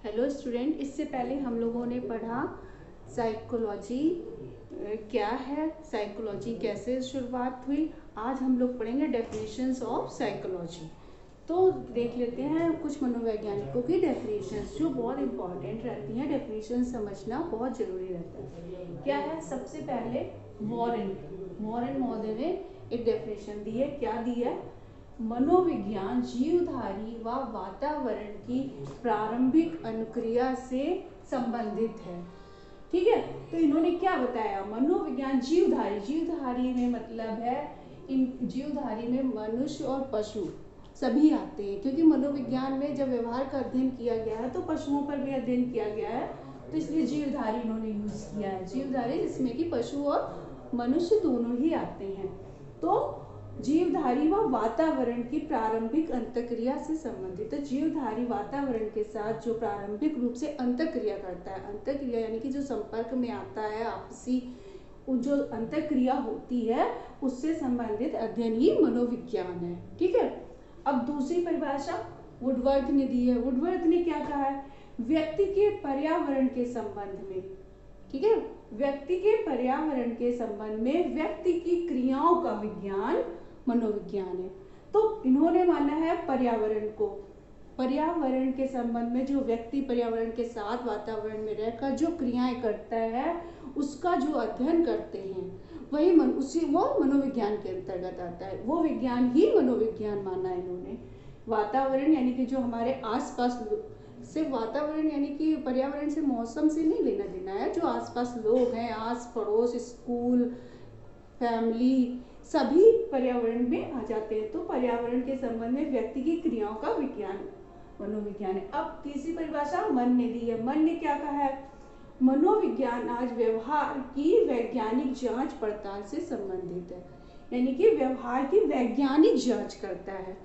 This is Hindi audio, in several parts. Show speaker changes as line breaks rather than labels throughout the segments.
हेलो स्टूडेंट, इससे पहले हम लोगों ने पढ़ा साइकोलॉजी क्या है, साइकोलॉजी कैसे शुरुआत हुई। आज हम लोग पढ़ेंगे डेफिनेशंस ऑफ साइकोलॉजी। तो देख लेते हैं कुछ मनोवैज्ञानिकों की डेफिनेशंस जो बहुत इंपॉर्टेंट रहती हैं। डेफिनेशन समझना बहुत ज़रूरी रहता है। क्या है? सबसे पहले वॉरेन महोदय ने एक डेफिनेशन दी है। क्या दी है? मनोविज्ञान जीवधारी व वातावरण की प्रारंभिक अनुक्रिया से संबंधित है। ठीक है, तो इन्होंने क्या बताया? मनोविज्ञान जीवधारी में मतलब है इन जीवधारी में मनुष्य और पशु सभी आते हैं, क्योंकि मनोविज्ञान में जब व्यवहार का अध्ययन किया गया है तो पशुओं पर भी अध्ययन किया गया है, तो इसलिए जीवधारी इन्होंने यूज किया है। जीवधारी जिसमें कि पशु और मनुष्य दोनों ही आते हैं। तो जीवधारी व वातावरण की प्रारंभिक अंतःक्रिया से संबंधित है। जीवधारी वातावरण के साथ जो प्रारंभिक रूप से अंतःक्रिया करता है, अंतःक्रिया यानी कि जो संपर्क में आता है, आपसी जो अंतःक्रिया होती है उससे संबंधित अध्ययन ही मनोविज्ञान है। ठीक है, अब दूसरी परिभाषा वुडवर्थ ने दी है। वुडवर्थ ने क्या कहा है? व्यक्ति के पर्यावरण के संबंध में, ठीक है, व्यक्ति के पर्यावरण के संबंध में व्यक्ति की क्रियाओं का विज्ञान मनोविज्ञान है। तो इन्होंने माना है पर्यावरण को, पर्यावरण के संबंध में जो व्यक्ति पर्यावरण के साथ वातावरण में रहकर जो क्रियाएं करता है उसका जो अध्ययन करते हैं वही वो मनोविज्ञान के अंतर्गत आता है। वो विज्ञान ही मनोविज्ञान माना है इन्होंने। वातावरण यानी कि जो हमारे आसपास, सिर्फ वातावरण यानी कि पर्यावरण से मौसम से नहीं लेना देना है, जो आसपास लोग हैं, आस पड़ोस, स्कूल, फैमिली, सभी पर्यावरण में आ जाते हैं। तो पर्यावरण के संबंध में व्यक्ति की क्रियाओं का विज्ञान मनोविज्ञान है। अब तीसरी परिभाषा मन ने दी है। मन ने क्या कहा है? मनोविज्ञान आज व्यवहार की वैज्ञानिक जांच पड़ताल से संबंधित है, यानी कि व्यवहार की वैज्ञानिक जांच करता है।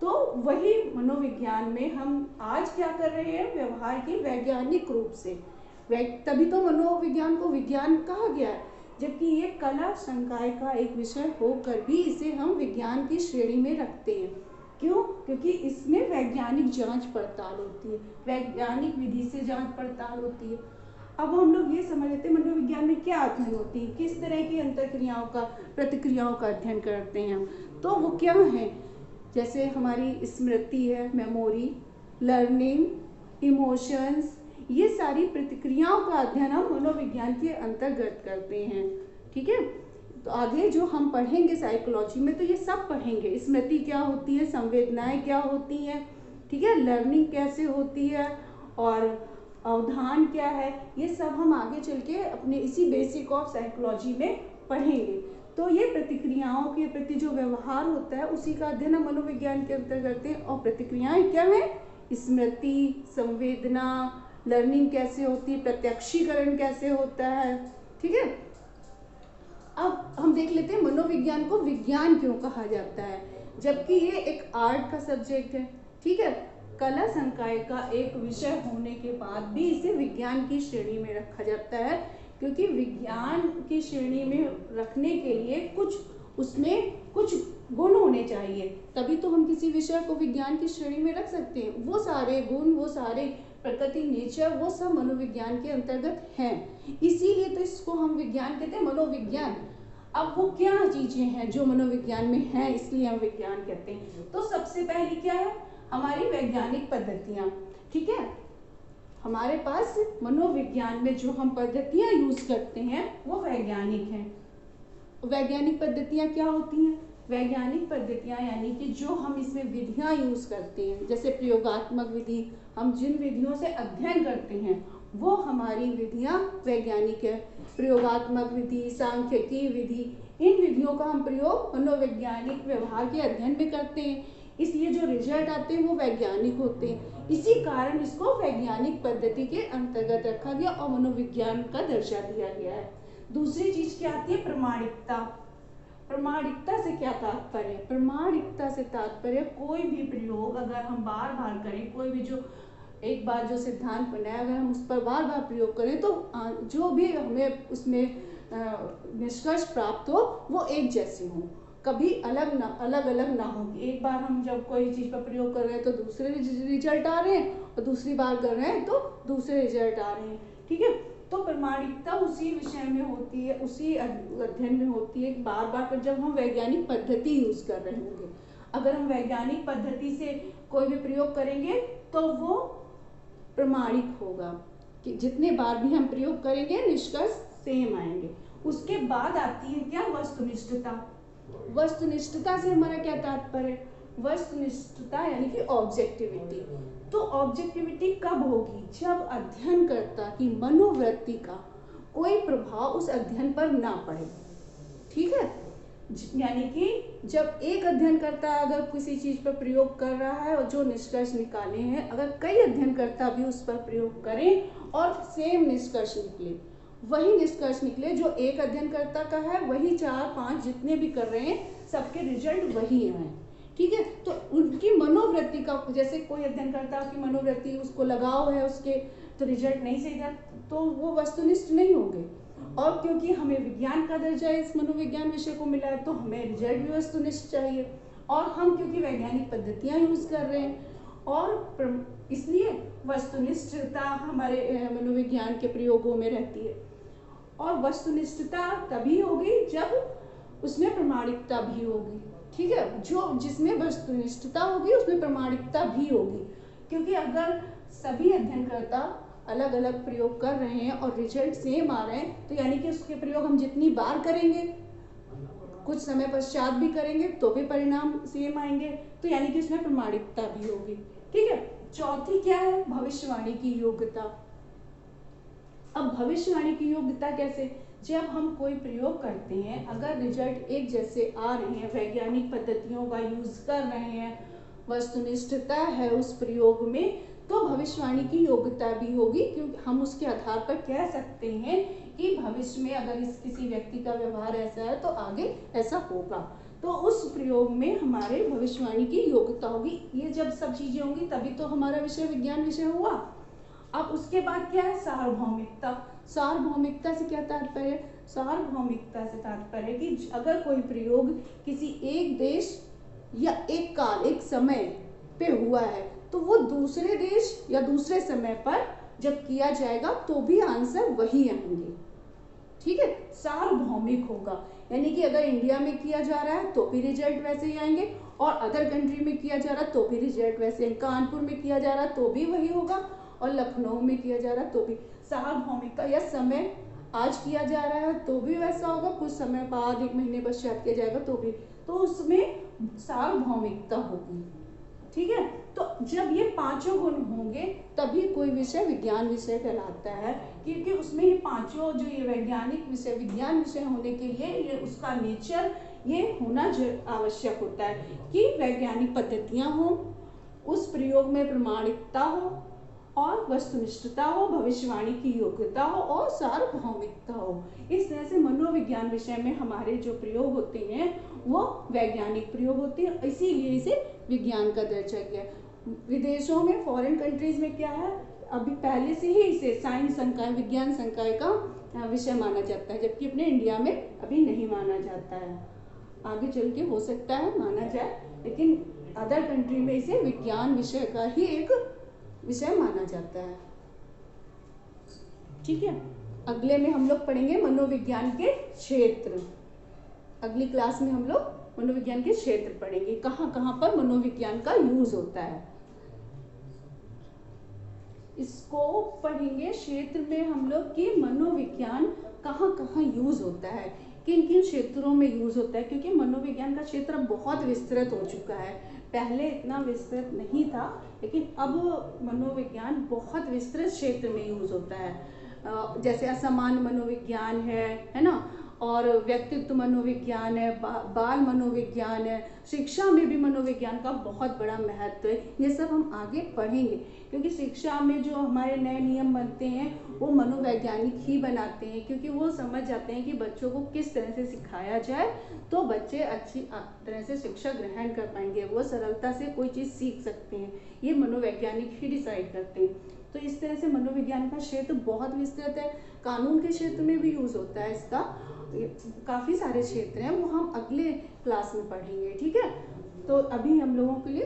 तो वही मनोविज्ञान में हम आज क्या कर रहे हैं? व्यवहार की वैज्ञानिक रूप से, तभी तो मनोविज्ञान को विज्ञान कहा गया है, जबकि ये कला संकाय का एक विषय होकर भी इसे हम विज्ञान की श्रेणी में रखते हैं। क्यों? क्योंकि इसमें वैज्ञानिक जांच पड़ताल होती है, वैज्ञानिक विधि से जांच पड़ताल होती है। अब हम लोग ये समझ लेते हैं मनोविज्ञान में क्या अध्ययन होती है, किस तरह की अंतःक्रियाओं का, प्रतिक्रियाओं का अध्ययन करते हैं हम। तो वो क्या है? जैसे हमारी स्मृति है, मेमोरी, लर्निंग, इमोशंस, ये सारी प्रतिक्रियाओं का अध्ययन हम मनोविज्ञान के अंतर्गत करते हैं। ठीक है, तो आगे जो हम पढ़ेंगे साइकोलॉजी में तो ये सब पढ़ेंगे। स्मृति क्या होती है, संवेदनाएं क्या होती हैं, ठीक है, लर्निंग कैसे होती है और अवधान क्या है, ये सब हम आगे चल के अपने इसी बेसिक ऑफ साइकोलॉजी में पढ़ेंगे। तो ये प्रतिक्रियाओं के प्रति जो व्यवहार होता है उसी का अध्ययन हम मनोविज्ञान के अंतर्गत करते हैं। और प्रतिक्रियाएं क्या है? स्मृति, संवेदना, लर्निंग कैसे होती है, प्रत्यक्षीकरण कैसे होता है। ठीक है, अब हम देख लेते हैं मनोविज्ञान को विज्ञान क्यों कहा जाता है, जबकि ये एक आर्ट का सब्जेक्ट है। ठीक है, कला संकाय का एक विषय होने के बाद भी इसे विज्ञान की श्रेणी में रखा जाता है, क्योंकि विज्ञान की श्रेणी में रखने के लिए उसमें कुछ गुण होने चाहिए, तभी तो हम किसी विषय को विज्ञान की श्रेणी में रख सकते हैं। वो सारे गुण, वो सारे प्रकृति, नेचर, वो सब मनोविज्ञान के अंतर्गत हैं, इसीलिए तो इसको हम विज्ञान कहते हैं, मनोविज्ञान। अब वो क्या चीजें हैं जो मनोविज्ञान में हैं, इसलिए हम विज्ञान कहते हैं। तो सबसे पहली क्या है? हमारी वैज्ञानिक पद्धतियां। ठीक है, हमारे पास मनोविज्ञान में जो हम पद्धतियां यूज करते हैं वो वैज्ञानिक हैं। वैज्ञानिक पद्धतियां क्या होती हैं? वैज्ञानिक पद्धतियां यानी कि जो हम इसमें विधियां यूज करते हैं, जैसे प्रयोगात्मक विधि, हम जिन विधियों से अध्ययन करते हैं वो हमारी विधियां वैज्ञानिक है। प्रयोगात्मक विधि, सांख्यिकी विधि, इन विधियों का हम प्रयोग मनोवैज्ञानिक व्यवहार के अध्ययन में करते हैं, इसलिए जो रिजल्ट आते हैं वो वैज्ञानिक होते हैं। इसी कारण इसको वैज्ञानिक पद्धति के अंतर्गत रखा गया और मनोविज्ञान का दर्जा दिया गया है। दूसरी चीज क्या आती है? प्रमाणिकता। प्रमाणिकता से क्या तात्पर्य? प्रमाणिकता से तात्पर्य कोई भी प्रयोग अगर हम बार बार करें, कोई भी जो एक बार जो सिद्धांत बनाया अगर हम उस पर बार बार प्रयोग करें तो जो भी हमें उसमें निष्कर्ष प्राप्त हो वो एक जैसे हो। कभी अलग अलग ना हो। एक बार हम जब कोई चीज़ का प्रयोग कर रहे हैं तो दूसरे रिजल्ट आ रहे हैं और दूसरी बार कर रहे हैं तो दूसरे रिजल्ट आ रहे हैं। ठीक है, तो प्रमाणिकता उसी विषय में होती है, उसी अध्ययन में होती है बार बार पर जब हम वैज्ञानिक पद्धति यूज कर रहे होंगे। अगर हम वैज्ञानिक पद्धति से कोई भी प्रयोग करेंगे तो वो प्रमाणिक होगा कि जितने बार भी हम प्रयोग करेंगे निष्कर्ष सेम आएंगे। उसके बाद आती है क्या, वस्तुनिष्ठता। वस्तुनिष्ठता से हमारा क्या तात्पर्य है, वस्तुनिष्ठता यानी कि ऑब्जेक्टिविटी। तो ऑब्जेक्टिविटी कब होगी, जब अध्ययनकर्ता की मनोवृत्ति का कोई प्रभाव उस अध्ययन पर ना पड़े। ठीक है, यानी कि जब एक अध्ययनकर्ता अगर किसी चीज पर प्रयोग कर रहा है और जो निष्कर्ष निकाले हैं, अगर कई अध्ययनकर्ता भी उस पर प्रयोग करें और सेम निष्कर्ष निकले, वही निष्कर्ष निकले जो एक अध्ययनकर्ता का है, वही 4-5 जितने भी कर रहे हैं सबके रिजल्ट वही आए। ठीक है, तो उनकी मनोवृत्ति का, जैसे कोई अध्ययनकर्ता की मनोवृत्ति उसको लगाव है उसके, तो रिजल्ट नहीं सही था तो वो वस्तुनिष्ठ नहीं होंगे। और क्योंकि हमें विज्ञान का दर्जा इस मनोविज्ञान विषय को मिला है तो हमें रिजल्ट भी वस्तुनिष्ठ चाहिए। और हम क्योंकि वैज्ञानिक पद्धतियां यूज कर रहे हैं और इसलिए वस्तुनिष्ठता हमारे मनोविज्ञान के प्रयोगों में रहती है। और वस्तुनिष्ठता तभी होगी जब उसमें प्रमाणिकता भी होगी। ठीक है, जो जिसमें वस्तुनिष्ठता होगी उसमें प्रमाणिकता भी होगी। क्योंकि अगर सभी अध्ययनकर्ता अलग अलग प्रयोग कर रहे हैं और रिजल्ट सेम आ रहे हैं तो यानी कि उसके प्रयोग हम जितनी बार करेंगे, कुछ समय पश्चात भी करेंगे तो भी परिणाम सेम आएंगे, तो यानी कि उसमें प्रमाणिकता भी होगी। ठीक है, चौथी क्या है, भविष्यवाणी की योग्यता। अब भविष्यवाणी की योग्यता कैसे, जब हम कोई प्रयोग करते हैं अगर रिजल्ट एक जैसे आ रहे हैं, वैज्ञानिक पद्धतियों का यूज कर रहे हैं, वस्तुनिष्ठता है उस प्रयोग में, तो भविष्यवाणी की योग्यता भी होगी। क्योंकि हम उसके आधार पर कह सकते हैं कि भविष्य में अगर इस किसी व्यक्ति का व्यवहार ऐसा है तो आगे ऐसा होगा, तो उस प्रयोग में हमारे भविष्यवाणी की योग्यता होगी। ये जब सब चीजें होंगी तभी तो हमारा विषय विज्ञान विषय हुआ। अब उसके बाद क्या है, सार्वभौमिकता। सार्वभौमिकता से क्या तात्पर्य है, सार्वभौमिकता से तात्पर्य है कि अगर कोई प्रयोग किसी एक देश या एक काल, एक समय पे हुआ है तो वो दूसरे देश या दूसरे समय पर जब किया जाएगा तो भी आंसर वही आएंगे। ठीक है, सार्वभौमिक होगा, यानी कि अगर इंडिया में किया जा रहा है तो भी रिजल्ट वैसे ही आएंगे और अदर कंट्री में किया जा रहा है तो भी रिजल्ट वैसे, कानपुर में किया जा रहा है तो भी वही होगा और लखनऊ में किया जा रहा है तो भी। सार्वभौमिकता या समय आज किया जा रहा है तो भी वैसा होगा, कुछ समय बाद 1 महीने पश्चात किया जाएगा तो भी, तो उसमें सार्वभौमिकता होगी। ठीक है, तो जब ये पांचों गुण होंगे तभी कोई विषय विज्ञान विषय कहलाता है, क्योंकि उसमें ये पांचों जो ये वैज्ञानिक विषय विज्ञान विषय होने के लिए ये उसका नेचर ये होना आवश्यक होता है कि वैज्ञानिक पद्धतियां हो, उस प्रयोग में प्रमाणिकता हो और वस्तुनिष्ठता हो, भविष्यवाणी की योग्यता हो और सार्वभौमिकता हो। इस तरह से मनोविज्ञान विषय में हमारे जो प्रयोग होते हैं वो वैज्ञानिक प्रयोग होते हैं, इसीलिए इसे विज्ञान का दर्जा दिया। विदेशों में, फॉरेन कंट्रीज में क्या है, अभी पहले से ही इसे साइंस संकाय, विज्ञान संकाय का विषय माना जाता है, जबकि अपने इंडिया में अभी नहीं माना जाता है। आगे चल के हो सकता है माना जाए, लेकिन अदर कंट्री में इसे विज्ञान विषय का ही एक विषय माना जाता है। ठीक है, अगले में हम लोग पढ़ेंगे मनोविज्ञान के क्षेत्र। अगली क्लास में हम लोग मनोविज्ञान के क्षेत्र पढ़ेंगे, कहाँ कहाँ पर मनोविज्ञान का यूज होता है। इसको पढ़ेंगे क्षेत्र में हम लोग कि मनोविज्ञान कहाँ कहाँ यूज होता है, किन किन क्षेत्रों में यूज होता है, क्योंकि मनोविज्ञान का क्षेत्र बहुत विस्तृत हो चुका है। पहले इतना विस्तृत नहीं था, लेकिन अब मनोविज्ञान बहुत विस्तृत क्षेत्र में यूज होता है। जैसे असामान्य मनोविज्ञान है ना, और व्यक्तित्व मनोविज्ञान है, बाल मनोविज्ञान है, शिक्षा में भी मनोविज्ञान का बहुत बड़ा महत्व है। ये सब हम आगे पढ़ेंगे, क्योंकि शिक्षा में जो हमारे नए नियम बनते हैं वो मनोवैज्ञानिक ही बनाते हैं, क्योंकि वो समझ जाते हैं कि बच्चों को किस तरह से सिखाया जाए तो बच्चे अच्छी तरह से शिक्षा ग्रहण कर पाएंगे, वो सरलता से कोई चीज़ सीख सकते हैं। ये मनोवैज्ञानिक ही डिसाइड करते हैं। तो इस तरह से मनोविज्ञान का क्षेत्र बहुत विस्तृत है। कानून के क्षेत्र में भी यूज होता है इसका, काफी सारे क्षेत्र हैं, वो हम अगले क्लास में पढ़ेंगे, ठीक है। तो अभी हम लोगों के लिए